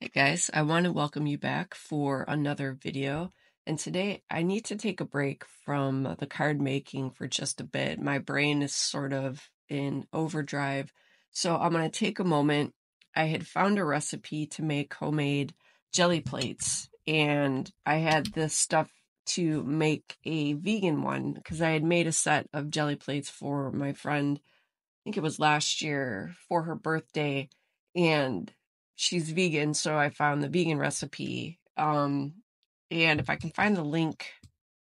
Alright guys, I want to welcome you back for another video, and today I need to take a break from the card making for just a bit. My brain is sort of in overdrive, so I'm going to take a moment. I had found a recipe to make homemade jelly plates, and I had this stuff to make a vegan one because I had made a set of jelly plates for my friend, I think it was last year, for her birthday, and she's vegan, so I found the vegan recipe. And if I can find the link,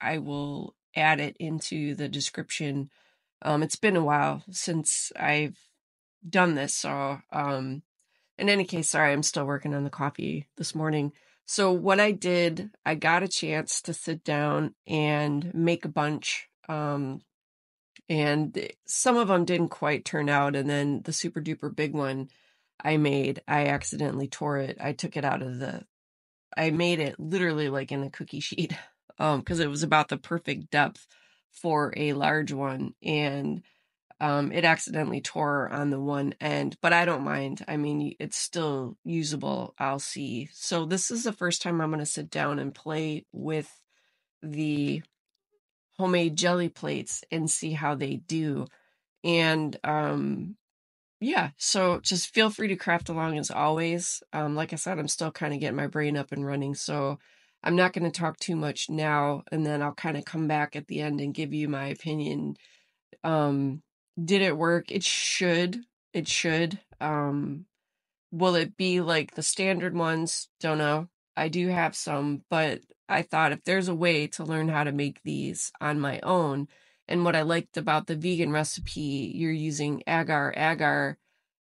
I will add it into the description. It's been a while since I've done this, so in any case, sorry, I'm still working on the coffee this morning. So what I did, I got a chance to sit down and make a bunch. And some of them didn't quite turn out, and then the super duper big one I made, I accidentally tore it. I took it out of I made it literally like in a cookie sheet, because it was about the perfect depth for a large one, and it accidentally tore on the one end, but I don't mind. I mean, it's still usable, I'll see. So this is the first time I'm going to sit down and play with the homemade jelly plates and see how they do. And yeah, so just feel free to craft along as always. Like I said, I'm still kind of getting my brain up and running, so I'm not going to talk too much now, and then I'll kind of come back at the end and give you my opinion. Did it work? It should. It should. Will it be like the standard ones? Don't know. I do have some, but I thought if there's a way to learn how to make these on my own, and what I liked about the vegan recipe, you're using agar. Agar,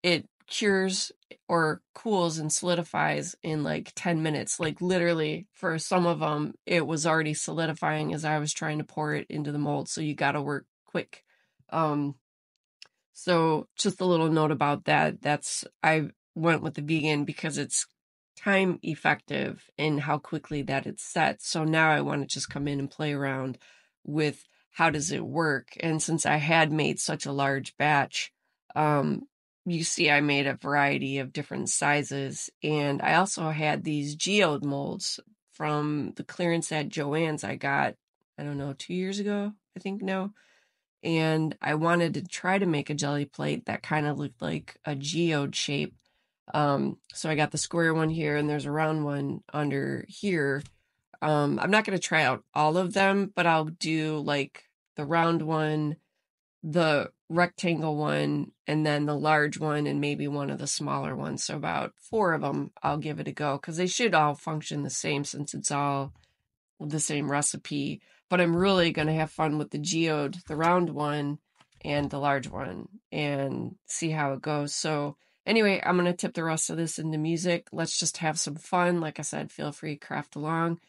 it cures or cools and solidifies in like 10 minutes. Like literally, for some of them, it was already solidifying as I was trying to pour it into the mold. So you got to work quick. So just a little note about that. I went with the vegan because it's time effective in how quickly that it's set. So now I want to just come in and play around with how does it work. And since I had made such a large batch, you see I made a variety of different sizes, and I also had these geode molds from the clearance at Joann's I got, I don't know, 2 years ago, I think now. And I wanted to try to make a jelly plate that kind of looked like a geode shape. So I got the square one here, and there's a round one under here. I'm not going to try out all of them, but I'll do like the round one, the rectangle one, and then the large one, and maybe one of the smaller ones. So about 4 of them, I'll give it a go, because they should all function the same since it's all the same recipe. But I'm really going to have fun with the geode, the round one and the large one, and see how it goes. So anyway, I'm going to tip the rest of this into music. Let's just have some fun. Like I said, feel free to craft along.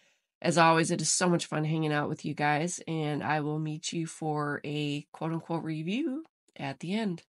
As always, it is so much fun hanging out with you guys, and I will meet you for a quote-unquote review at the end.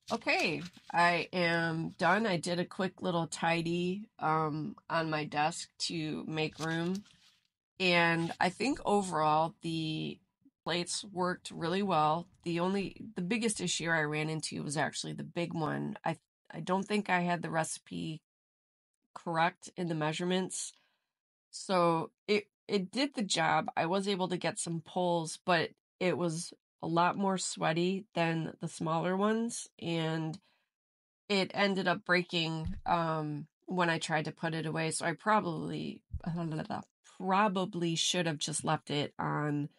Okay, I am done. I did a quick little tidy on my desk to make room, and I think overall the plates worked really well. The biggest issue I ran into was actually the big one. I don't think I had the recipe correct in the measurements. So it did the job. I was able to get some pulls, but it was a lot more sweaty than the smaller ones, and it ended up breaking when I tried to put it away. So I probably should have just left it on.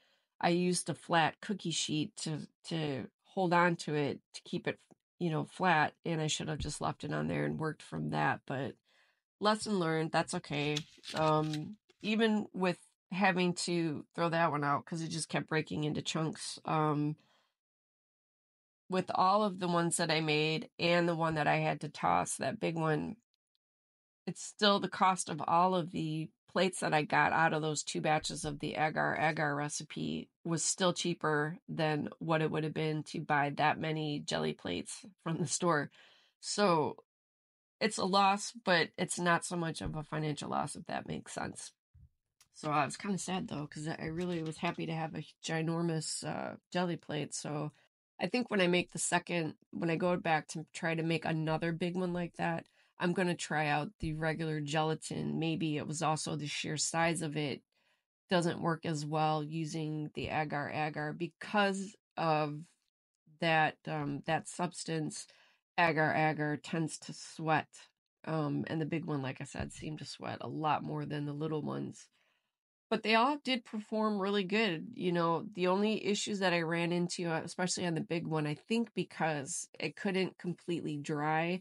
I used a flat cookie sheet to hold on to it to keep it, flat, and I should have just left it on there and worked from that. But lesson learned, that's okay. Even with having to throw that one out because it just kept breaking into chunks. With all of the ones that I made and the one that I had to toss, that big one, it's still the cost of all of the plates that I got out of those 2 batches of the agar recipe was still cheaper than what it would have been to buy that many jelly plates from the store. So it's a loss, but it's not so much of a financial loss, if that makes sense. So I was kind of sad though, because I really was happy to have a ginormous jelly plate. So I think when I go back to try to make another big one like that, I'm going to try out the regular gelatin. Maybe it was also the sheer size of it doesn't work as well using the agar because of that substance. Agar tends to sweat. And the big one, like I said, seemed to sweat a lot more than the little ones, but they all did perform really good. The only issues that I ran into, especially on the big one, I think because it couldn't completely dry,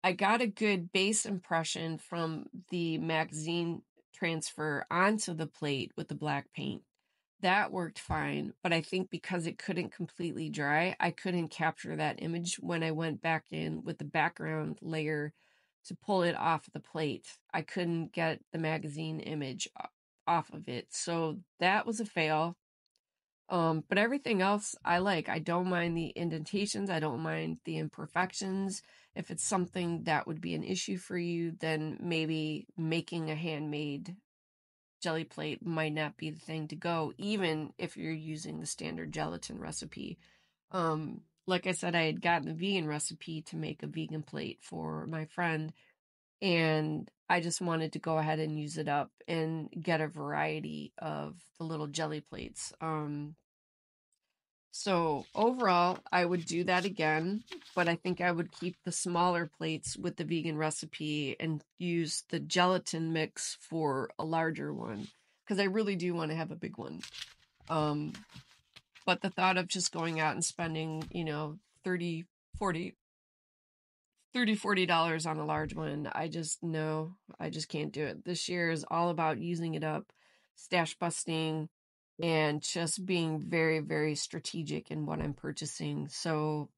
I got a good base impression from the magazine transfer onto the plate with the black paint. That worked fine, but I think because it couldn't completely dry, I couldn't capture that image when I went back in with the background layer to pull it off the plate. I couldn't get the magazine image off of it. So that was a fail. But everything else I like. I don't mind the indentations. I don't mind the imperfections. If it's something that would be an issue for you, then maybe making a handmade jelly plate might not be the thing to go, even if you're using the standard gelatin recipe. Like I said, I had gotten the vegan recipe to make a vegan plate for my friend, and I just wanted to go ahead and use it up and get a variety of the little jelly plates. So overall, I would do that again, but I think I would keep the smaller plates with the vegan recipe and use the gelatin mix for a larger one, because I really do want to have a big one. But the thought of just going out and spending, 30, 40, $40 on a large one, I just can't do it. This year is all about using it up, stash busting, and just being very, very strategic in what I'm purchasing. So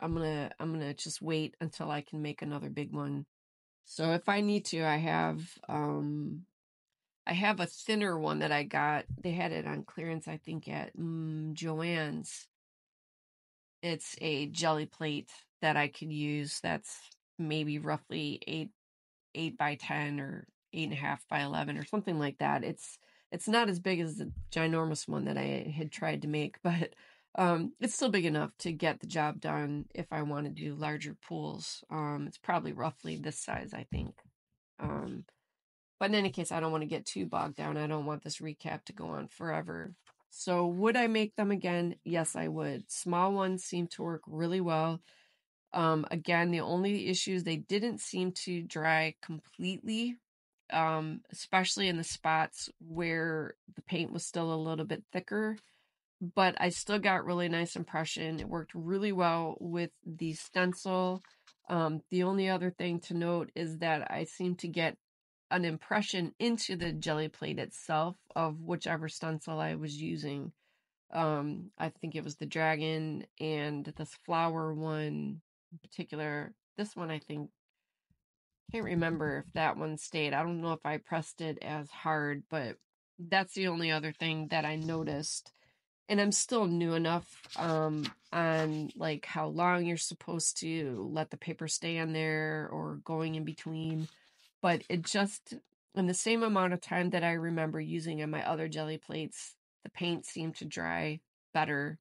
I'm gonna just wait until I can make another big one. So if I need to, I have a thinner one that I got. They had it on clearance, I think, at Joann's. It's a jelly plate that I could use. That's maybe roughly 8 by 10 or 8.5 by 11 or something like that. It's not as big as the ginormous one that I had tried to make, but it's still big enough to get the job done if I want to do larger pools. It's probably roughly this size, I think. But in any case, I don't want to get too bogged down. I don't want this recap to go on forever. So would I make them again? Yes, I would. Small ones seem to work really well. Again, the only issues, they didn't seem to dry completely, especially in the spots where the paint was still a little bit thicker. But I still got really nice impression. It worked really well with the stencil. The only other thing to note is that I seem to get an impression into the jelly plate itself of whichever stencil I was using. I think it was the dragon and this flower one in particular. This one, I think, can't remember if that one stayed. I don't know if I pressed it as hard, but that's the only other thing that I noticed. And I'm still new enough on like how long you're supposed to let the paper stay on there or going in between. But it just, in the same amount of time that I remember using on my other jelly plates, the paint seemed to dry better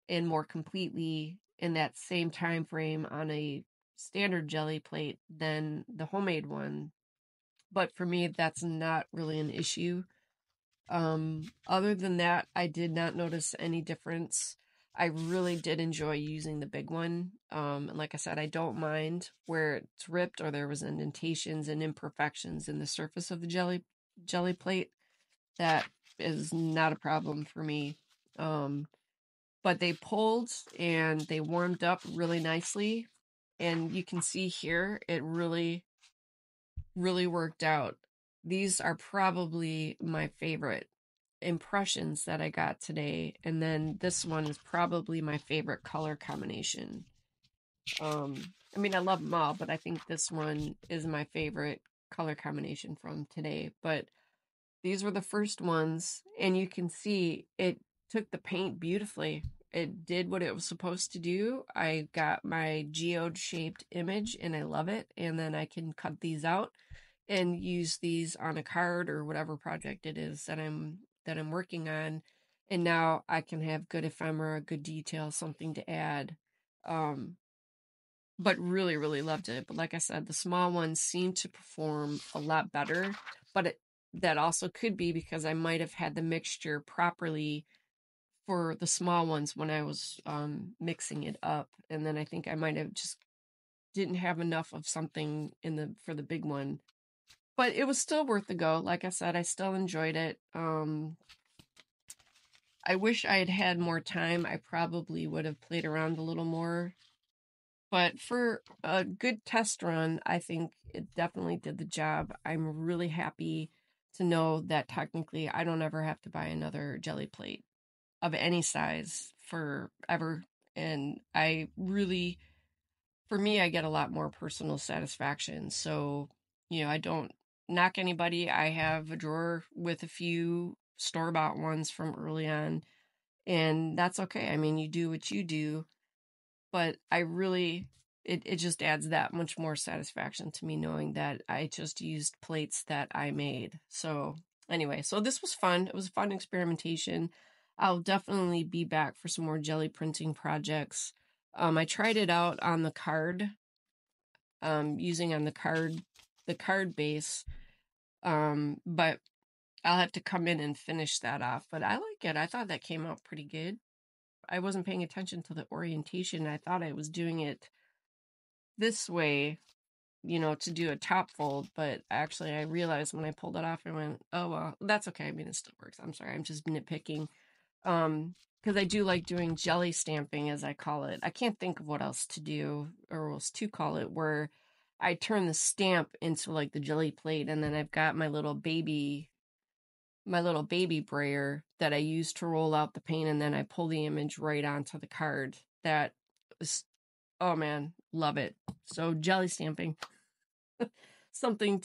and more completely in that same time frame on a standard jelly plate than the homemade one. But for me, that's not really an issue. Other than that, I did not notice any difference. I really did enjoy using the big one. And like I said, I don't mind where it's ripped or there was indentations and imperfections in the surface of the jelly plate. That is not a problem for me. But they pulled and they warmed up really nicely. And you can see here, it really, really worked out. These are probably my favorite impressions that I got today. And then this one is probably my favorite color combination. I mean, I love them all, but I think this one is my favorite color combination from today. But these were the first ones, and you can see it took the paint beautifully. It did what it was supposed to do. I got my geode shaped image and I love it. And then I can cut these out and use these on a card or whatever project it is that I'm working on. And now I can have good ephemera, good detail, something to add. But really, really loved it. But like I said, the small ones seem to perform a lot better. But that also could be because I might have had the mixture properly for the small ones when I was mixing it up. And then I think I might have just didn't have enough of something for the big one. But it was still worth the go. Like I said, I still enjoyed it. I wish I had had more time. I probably would have played around a little more. But for a good test run, I think it definitely did the job. I'm really happy to know that technically I don't ever have to buy another jelly plate of any size forever. And I really, for me, I get a lot more personal satisfaction. So, I don't knock anybody. I have a drawer with a few store-bought ones from early on, and that's okay. I mean, you do what you do, but I really, it just adds that much more satisfaction to me knowing that I just used plates that I made. So anyway, so this was fun. It was a fun experimentation. I'll definitely be back for some more jelly printing projects. I tried it out on the card, using on the card base. But I'll have to come in and finish that off. But I like it. I thought that came out pretty good. I wasn't paying attention to the orientation. I thought I was doing it this way, to do a top fold, but actually I realized when I pulled it off, I went, oh, well, that's okay. I mean, it still works. I'm sorry. I'm just nitpicking. Because I do like doing jelly stamping, as I call it. I can't think of what else to do or else to call it, where I turn the stamp into like the jelly plate, and then I've got my little baby brayer that I use to roll out the paint, and then I pull the image right onto the card. That was, oh man, love it. So jelly stamping, something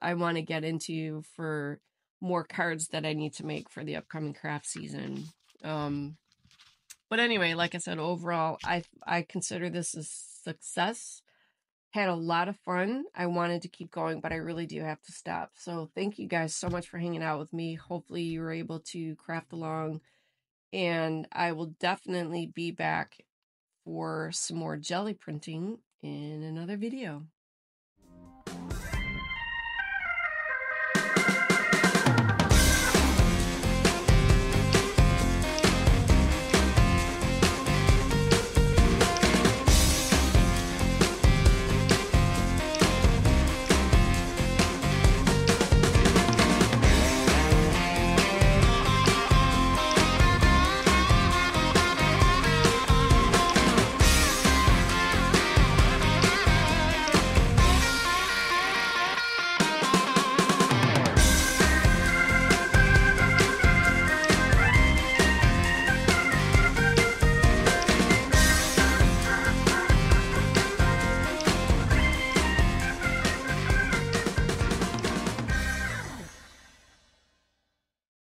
I want to get into for more cards that I need to make for the upcoming craft season. But anyway, like I said, overall, I consider this a success. Had a lot of fun. I wanted to keep going, but I really do have to stop. So thank you guys so much for hanging out with me. Hopefully you were able to craft along, and I will definitely be back for some more jelly printing in another video.